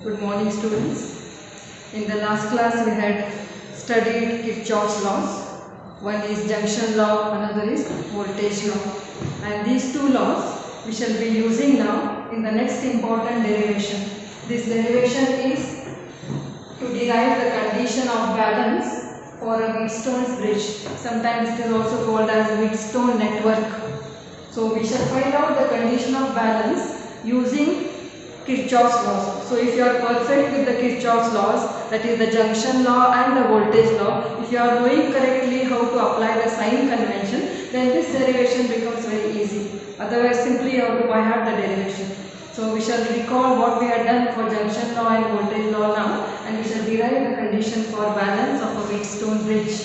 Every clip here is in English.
Good morning, students. In the last class we had studied Kirchhoff's laws. One is junction law, another is voltage law. And these two laws we shall be using now in the next important derivation. This derivation is to derive the condition of balance for a Wheatstone's bridge. Sometimes it is also called as Wheatstone network. So we shall find out the condition of balance using Kirchhoff's laws. So if you are perfect with the Kirchhoff's laws, that is the junction law and the voltage law, if you are knowing correctly how to apply the sign convention, then this derivation becomes very easy. Otherwise simply you have to by heart the derivation. So we shall recall what we had done for junction law and voltage law now, and we shall derive the condition for balance of a Wheatstone bridge.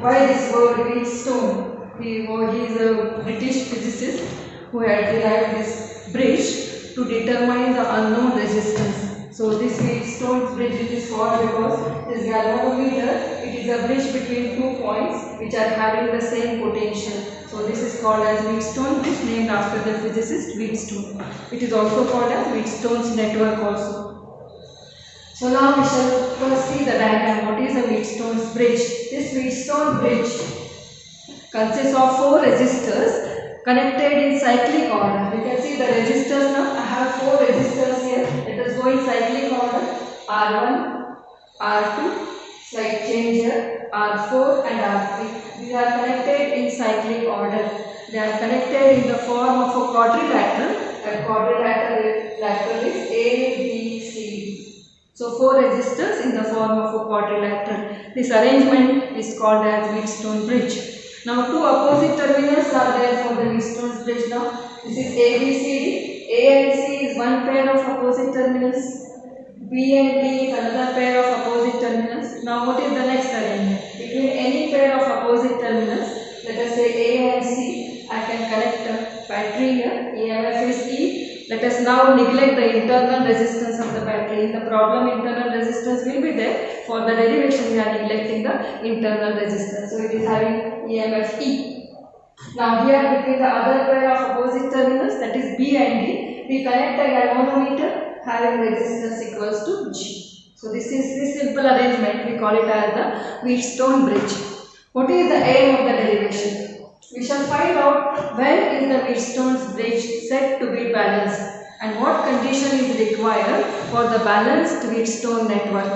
Why this word Wheatstone? He is a British physicist who had derived this bridge to determine the unknown resistance. So this Wheatstone's bridge is called because this galvanometer, it is a bridge between 2 points which are having the same potential. So this is called as Wheatstone bridge, named after the physicist Wheatstone. It is also called as Wheatstone's network also. So now we shall first see the diagram. What is a Wheatstone's bridge? This Wheatstone bridge consists of 4 resistors connected in cyclic order. You can see the resistors now. I have 4 resistors here. Let us go in cyclic order. R1, R2, slight change here, R4 and R3. These are connected in cyclic order. They are connected in the form of a quadrilateral. That quadrilateral is A, B, C, D. So 4 resistors in the form of a quadrilateral. This arrangement is called as Wheatstone bridge. Now 2 opposite terminals are there for the Wheatstone's bridge now. This is A, B, C, D. A and C is one pair of opposite terminals. B and D is another pair of opposite terminals. Now what is the next arrangement? Between any pair of opposite terminals, let us say A and C, I can connect a battery here. EMF is E. Let us now neglect the internal resistance of the battery. In the problem, internal resistance will be there. For the derivation, we are neglecting the internal resistance. So it is having EMF E. Now here between the other pair of opposite terminals, that is B and D, we connect a galvanometer having resistance equals to G. So this is this simple arrangement. We call it as the Wheatstone bridge. What is the aim of the derivation? We shall find out when is the Wheatstone's bridge said to be balanced and what condition is required for the balanced Wheatstone network.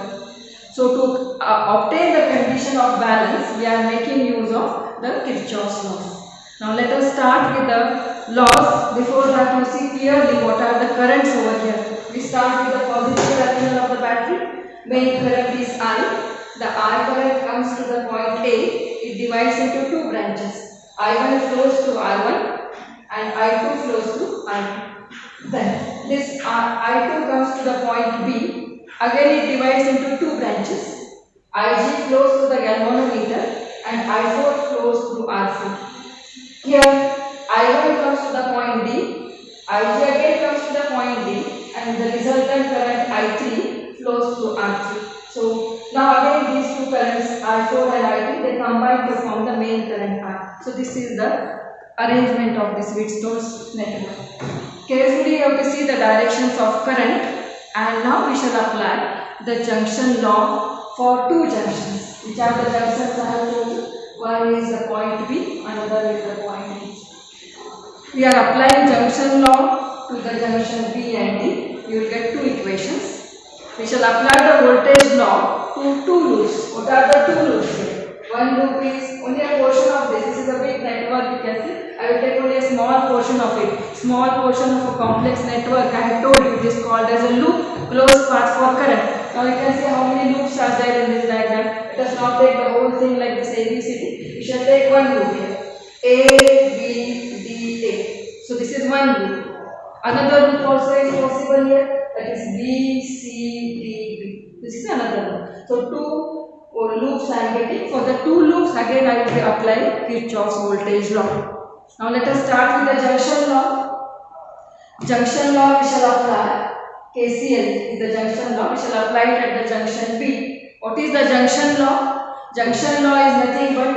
So to obtain the condition of balance, we are making use of the Kirchhoff's laws. Now let us start with the laws. Before that, you see clearly what are the currents over here. We start with the positive terminal of the battery. Main current is I. The I current comes to the point A. It divides into 2 branches. I1 flows to R1 and I2 flows to R2. Then this I2 comes to the point B. Again it divides into 2 branches. Ig flows to the galvanometer and I4 flows through R4. Here I1 comes to the point D. Ig again comes to the point D and the resultant current I3 flows through R3. So now again these 2 currents I4 and I3, they combine to form the main current I. So this is the arrangement of this Wheatstone's network. Carefully you have to see the directions of current, and now we shall apply the junction law for 2 junctions. Which are the junctions I have told you? One is the point B, another is the point D. We are applying junction law to the junction B and D. You will get 2 equations. We shall apply the voltage law to 2 loops. What are the 2 loops here? One loop is only a portion of this. This is a big network, you can see. I will take only a small portion of it. Small portion of a complex network. I have told you it is called as a loop, closed path for current. Now you can see how many loops are there in this diagram. Let us not take the whole thing like this ABCD. We shall take one loop here. A, B, D, A. So this is one loop. Another loop also is possible here. That is B, C, D, B. This is another one. So 2 loops I am getting. For the 2 loops again I will be applying Kirchhoff's voltage law. Now let us start with the junction law. Junction law we shall apply. KCL is the junction law. We shall apply it at the junction B. What is the junction law? Junction law is nothing but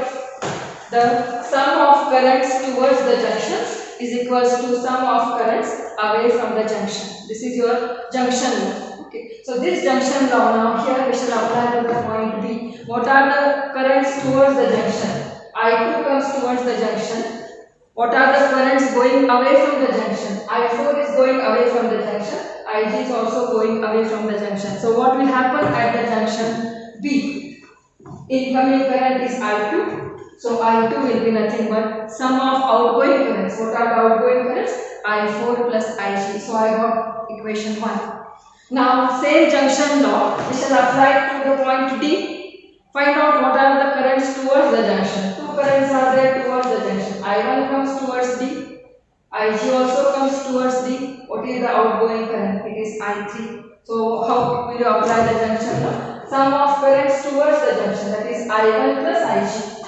the sum of currents towards the junctions is equals to sum of currents away from the junction. This is your junction law. Okay. So this junction law, now here we shall apply to the point B. What are the currents towards the junction? I2 comes towards the junction. What are the currents going away from the junction? I4 is going away from the junction. IG is also going away from the junction. So what will happen at the junction B? Incoming current is I2. So I2 will be nothing but sum of outgoing currents. What are the outgoing currents? I4 plus IG. So I got equation 1. Now same junction law we shall apply to the point D. Find out what are the currents towards the junction. Two currents are there towards the junction. I1 comes towards D. IG also comes towards D. What is the outgoing current? It is I3. So how will you apply the junction law? Sum of currents towards the junction, that is I1 plus IG.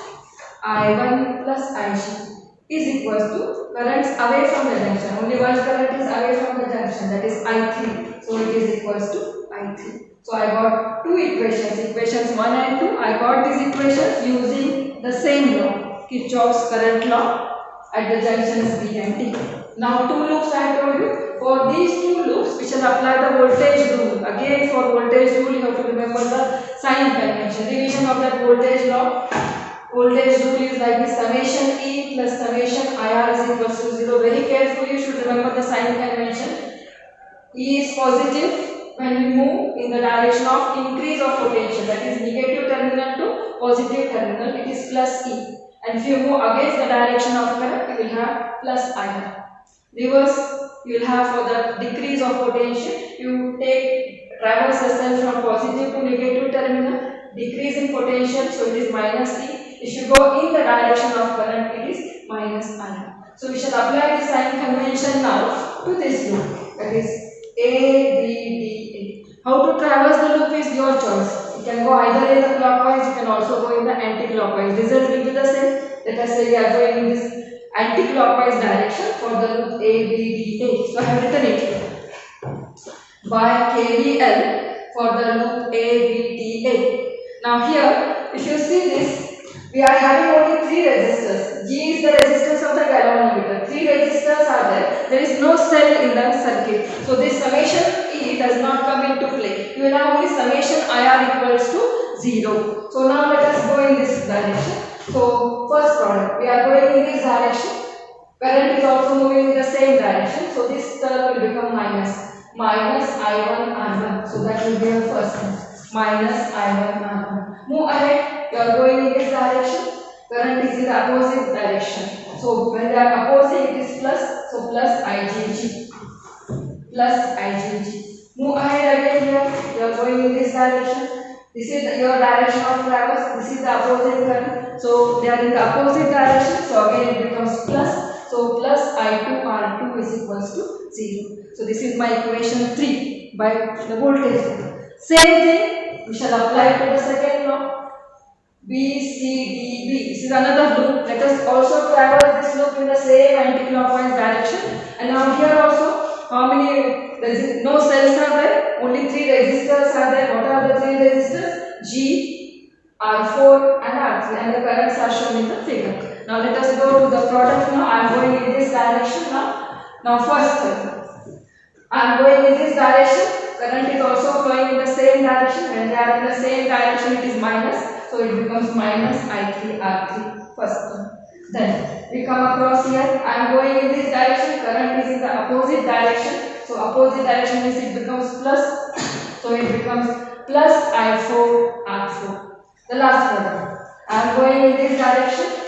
I1 plus IG is equals to currents away from the junction. Only one current is away from the junction, that is I3. So it is equals to I3. So I got two equations, equations 1 and 2. I got these equations using the same law, Kirchhoff's current law at the junctions B and D. Now two loops I have told you. For these two loops, we shall apply the voltage rule. Again for voltage rule, you have to remember the sign convention. Revision of that voltage law. Voltage rule is like this: summation E plus summation IR is equals to 0. Very carefully you should remember the sign convention. E is positive when we move in the direction of increase of potential, that is negative terminal to positive terminal, it is plus E. And if you move against the direction of current, you will have plus IR. Reverse, you will have for the decrease of potential, you take traverse SL from positive to negative terminal, decrease in potential, so it is minus E. If you go in the direction of current, it is minus IR. So we shall apply the sign convention now to this loop, that is A, B, D, A. How to traverse the loop is your choice. You can go either in the clockwise, you can also go in the anti-clockwise. Result will be the same. Let us say we are going in this anti-clockwise direction for the loop A, B, D, A. So I have written it here. By KVL for the loop A, B, D, A. Now here, if you see this, we are having only 3 resistors. G is the resistance of the galvanometer. 3 resistors are there. There is no cell in the circuit. So this summation E does not come into play. You will have only summation IR equals to 0. So now let us go in this direction. So first product, we are going in this direction. Current is also moving in the same direction. So this term will become minus. Minus I1 R1. So that will be your first one. Minus I1 R1. Move ahead. You are going in this direction. Current is in the opposite direction. So when they are opposing, it is plus. So plus IgG. Plus IgG. Move ahead again here. You are going in this direction. This is your direction of traverse. This is the opposite current. So they are in the opposite direction. So again it becomes plus. So plus I2 R2 is equals to 0. So this is my equation 3 by the voltage law. Same thing we shall apply to the second law. B, C, D, B. This is another loop. Let us also traverse this loop in the same anti-clockwise direction. And now here also, how many? No cells are there. Only 3 resistors are there. What are the 3 resistors? G, R4 and R3. And the currents are shown in the figure. Now let us go to the product now. I am going in this direction now. Now first, I am going in this direction. Current is also flowing in the same direction. When they are in the same direction, it is minus. So it becomes minus I3 R3 first term. Then we come across here. I am going in this direction. Current is in the opposite direction. So opposite direction means it becomes plus. So it becomes plus I4 R4. The last product. I am going in this direction.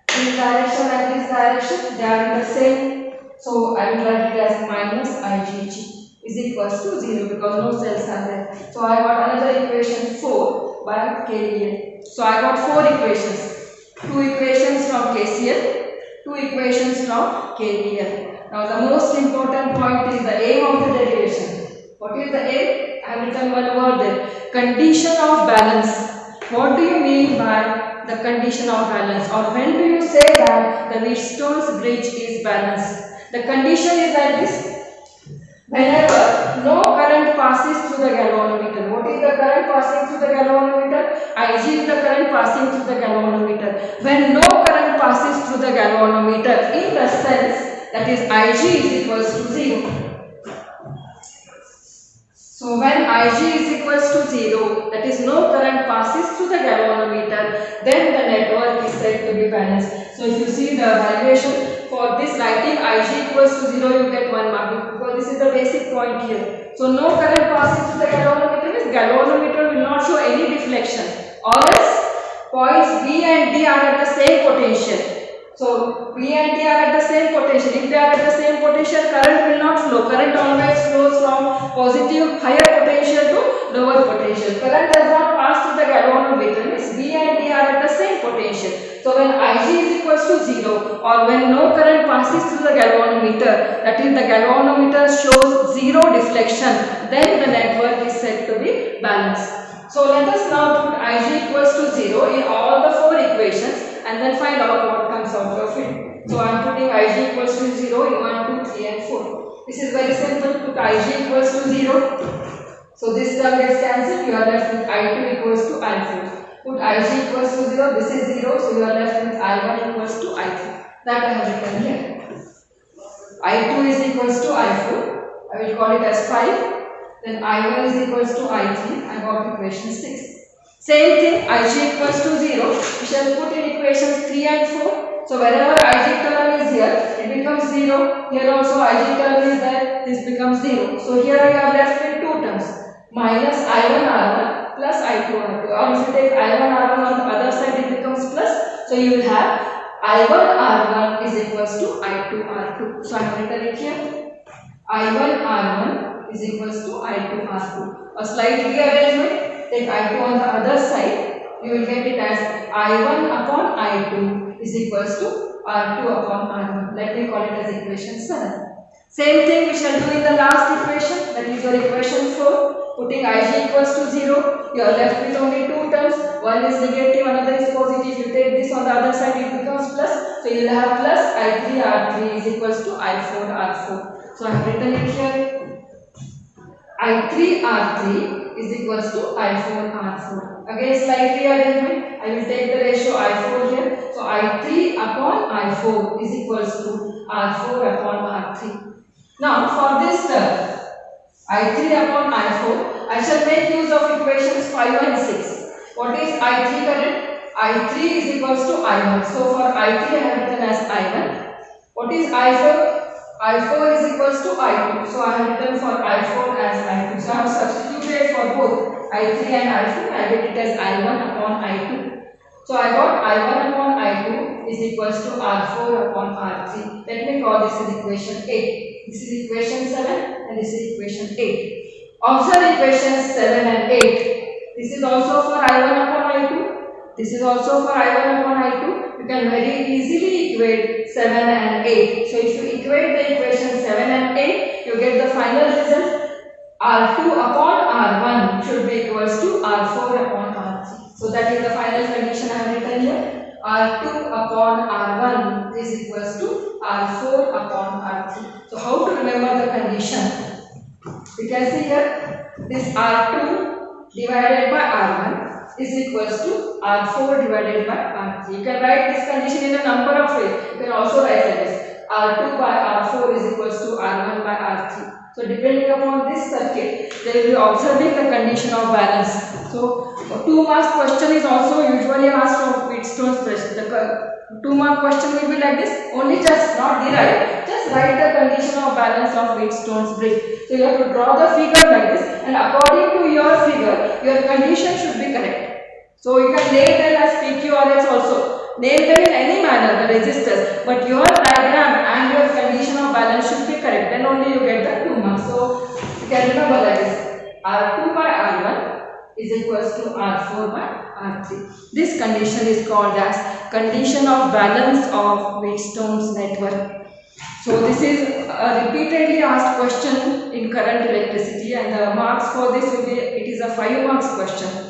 This direction and this direction, they are in the same. So I will write it as minus IgG is equals to 0 because no cells are there. So I got another equation 4 by KVL. So I got 4 equations. 2 equations from KCL, 2 equations from KVL. Now the most important point is the aim of the derivation. What is the aim? I have written one word there. Condition of balance. What do you mean by the condition of balance, or when do you say that the Wheatstone's bridge is balanced? The condition is like this. Whenever no current passes through the galvanometer. What is the current passing through the galvanometer? Ig is the current passing through the galvanometer. When no current passes through the galvanometer, in the sense that is Ig is equals to 0. So when Ig is equals to 0, that is no current passes through the galvanometer, then the network is said to be balanced. So if you see the evaluation for this writing Ig equals to 0, you get 1 mark because this is the basic point here. So no current passes through the galvanometer means galvanometer will not show any deflection, or else points B and D are at the same potential. So B and D are at the same potential. If they are at the same potential, current will not flow. Current always flows from positive higher potential to lower potential. Current does not pass through the galvanometer means B and D are at the same potential. So when Ig is equals to 0 or when no current passes through the galvanometer, that is the galvanometer shows 0 deflection, then the network is said to be balanced. So let us now put Ig equals to 0 in all the 4 equations and then find out what comes out of it. So I am putting Ig equals to 0 in 1, 2, 3 and 4. This is very simple. Put Ig equals to 0. So this term gets cancelled. You are left with I2 equals to I4. Put Ig equals to 0. This is 0. So you are left with I1 equals to I3. That I have written here. I2 is equals to I4. I will call it as 5. Then I1 is equals to I3. I got equation 6. Same thing, Ig equals to 0. We shall put in equations 3 and 4. So wherever Ig term is here, it becomes 0. Here also Ig term is there, this becomes 0. So here we are left with 2 terms. Minus I1 R1 plus I2 R2. Or if you take I1 R1 on the other side, it becomes plus. So you will have I1 R1 is equals to I2 R2. So I have written it here. I1 R1 is equals to I2 R2. A slight rearrangement. Take I2 on the other side, you will get it as I1 upon I2 is equals to R2 upon R1. Let me call it as equation 7. Same thing we shall do in the last equation, that is your equation 4. Putting Ig equals to 0, you are left with only 2 terms. One is negative, another is positive. You take this on the other side, it becomes plus. So you will have plus I3 R3 is equals to I4 R4. So I have written it here. I3 R3 is equals to I4 R4. Again slight rearrangement. I will take the ratio I4 here. So I3 upon I4 is equals to R4 upon R3. Now for this term, I3 upon I4, I shall make use of equations 5 and 6. What is I3 current? I3 is equals to I1. So for I3 I have written as I1. What is I4? I4 is equals to I2. So I have written for I4 as I2. So I have substituted for both I3 and I4. I get it as I1 upon I2. So I got I1 upon I2 is equals to R4 upon R3. Let me call this as equation 8. This is equation 7 and this is equation 8. Observe equations 7 and 8. This is also for I1 upon I2. This is also for I1 upon I2. You can very easily equate 7 and 8. So if you equate the equation 7 and 8, you get the final result. R2 upon R1 should be equals to R4 upon R3. So that is the final condition I have written here. R2 upon R1 is equals to R4 upon R3. So how to remember the condition? You can see here this R2 divided by R1 is equals to R4 divided by R3. You can write this condition in a number of ways. You can also write like this. R2 by R4 is equals to R1 by R3. So depending upon this circuit, they will be observing the condition of balance. So 2 marks question is also usually asked from Wheatstone's question. The 2 mark question will be like this. Only just not derive. Just write the condition of balance of Wheatstone's bridge. So you have to draw the figure like this, and according to your figure, your condition should be correct. So you can name them as PQRS also. Name them in any manner, the resistors, but your diagram and your condition of balance should be correct. Then only you get the 2 marks. So you can remember like this. R2 by R1 is equals to R4 by R3. This condition is called as condition of balance of Wheatstone's network. So this is a repeatedly asked question in current electricity, and the marks for this will be, it is a 5 marks question.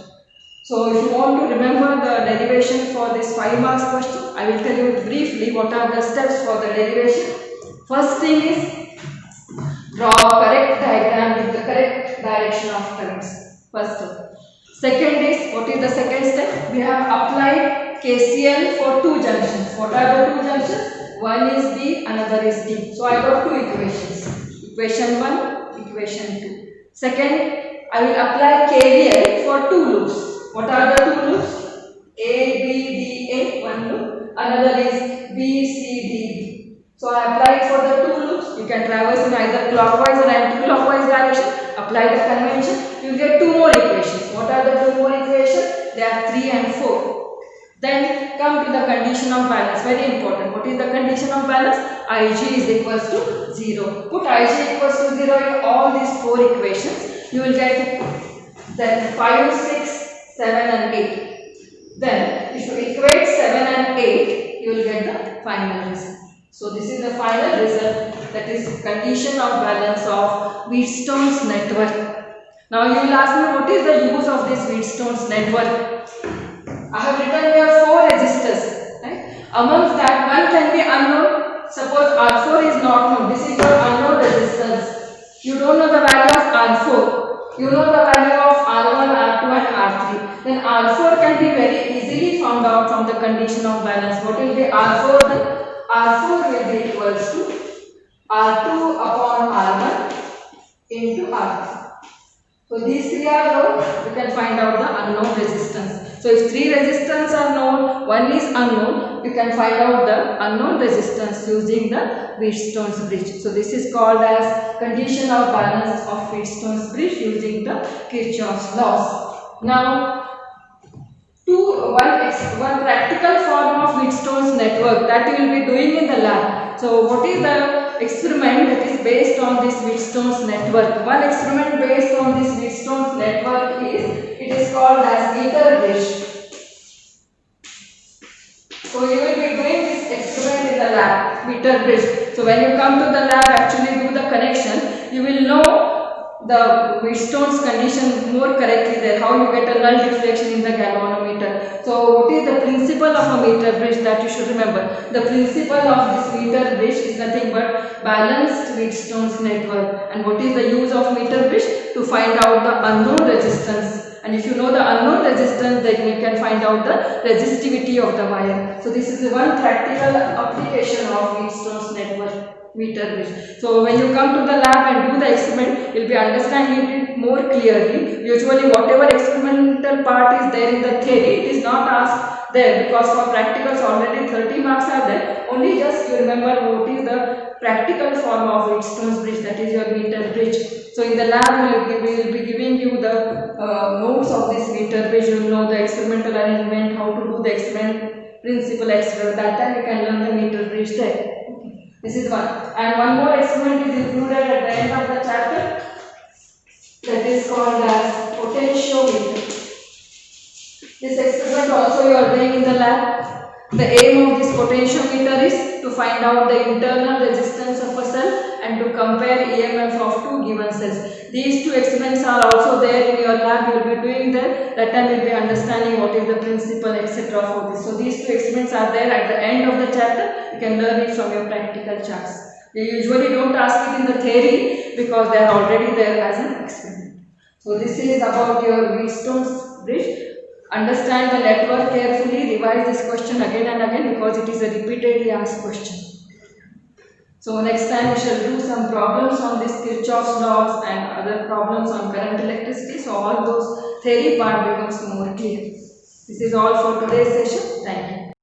So if you want to remember the derivation for this 5 marks question, I will tell you briefly what are the steps for the derivation. First thing is draw a correct diagram with the correct direction of currents. First step. Second is, what is the second step? We have applied KCL for 2 junctions. What are the 2 junctions? One is B, another is D. So I got 2 equations. Equation 1, equation 2. Second, I will apply KVL for two loops. What are the two loops? A, B, D, A, one loop. Another is B, C, D, B. So I apply it for the two loops. You can traverse in either clockwise or anti-clockwise direction. Apply the convention. You get two more equations. What are the two more equations? They are 3 and 4. Then come to the condition of balance. Very important. What is the condition of balance? Ig is equals to 0. Put Ig equals to 0 in all these four equations. You will get then 5, 6, 7 and 8. Then if you equate 7 and 8, you will get the final result. So this is the final result, that is condition of balance of Wheatstone's network. Now you will ask me, what is the use of this Wheatstone's network? I have written here 4 resistors. Right? Amongst that, one can be unknown. Suppose R4 is not known. This is your unknown resistance. You don't know the value of R4. You know the value of R1, R2 and R3. Then R4 can be very easily found out from the condition of balance. What will be R4 then? R4 will be equals to R2 upon R1 into R3. So these three are known, you can find out the unknown resistance. So if 3 resistance are known, 1 is unknown, you can find out the unknown resistance using the Wheatstone's bridge. So this is called as condition of balance of Wheatstone's bridge using the Kirchhoff's laws. Now, one practical form of Wheatstone's network that you will be doing in the lab. So what is the experiment that is based on this Wheatstone's network? One experiment based on this Wheatstone's network is called as meter bridge. So you will be doing this experiment in the lab, meter bridge. So when you come to the lab, actually do the connection, you will know the Wheatstone's condition more correctly there, how you get a null deflection in the galvanometer. So what is the principle of a meter bridge that you should remember? The principle of this meter bridge is nothing but balanced Wheatstone's network. And what is the use of meter bridge? To find out the unknown resistance. And if you know the unknown resistance, then you can find out the resistivity of the wire. So this is the one practical application of Wheatstone's network, meter bridge. So when you come to the lab and do the experiment, you will be understanding it more clearly. Usually whatever experimental part is there in the theory, it is not asked there, because for practicals already 30 marks are there. Only just you remember what is the practical form of Wheatstone's bridge, that is your meter bridge. So in the lab we will be giving you the notes of this meter bridge. You will know the experimental arrangement, how to do the experiment, principle experiment. That time you can learn the meter bridge there. This is one. And one more experiment is included at the end of the chapter, that is called as potentiometer. This experiment also you are doing in the lab. The aim of this potentiometer is to find out the internal resistance of a cell and to compare EMF of two given cells. These two experiments are also there in your lab. You will be doing that. That time you will be understanding what is the principle, etc. for this. So these two experiments are there at the end of the chapter. You can learn it from your practical charts. They usually don't ask it in the theory because they are already there as an experiment. So this is about your Wheatstone's bridge. Understand the network carefully, revise this question again and again because it is a repeatedly asked question. So next time we shall do some problems on this Kirchhoff's laws and other problems on current electricity. So all those theory part becomes more clear. This is all for today's session. Thank you.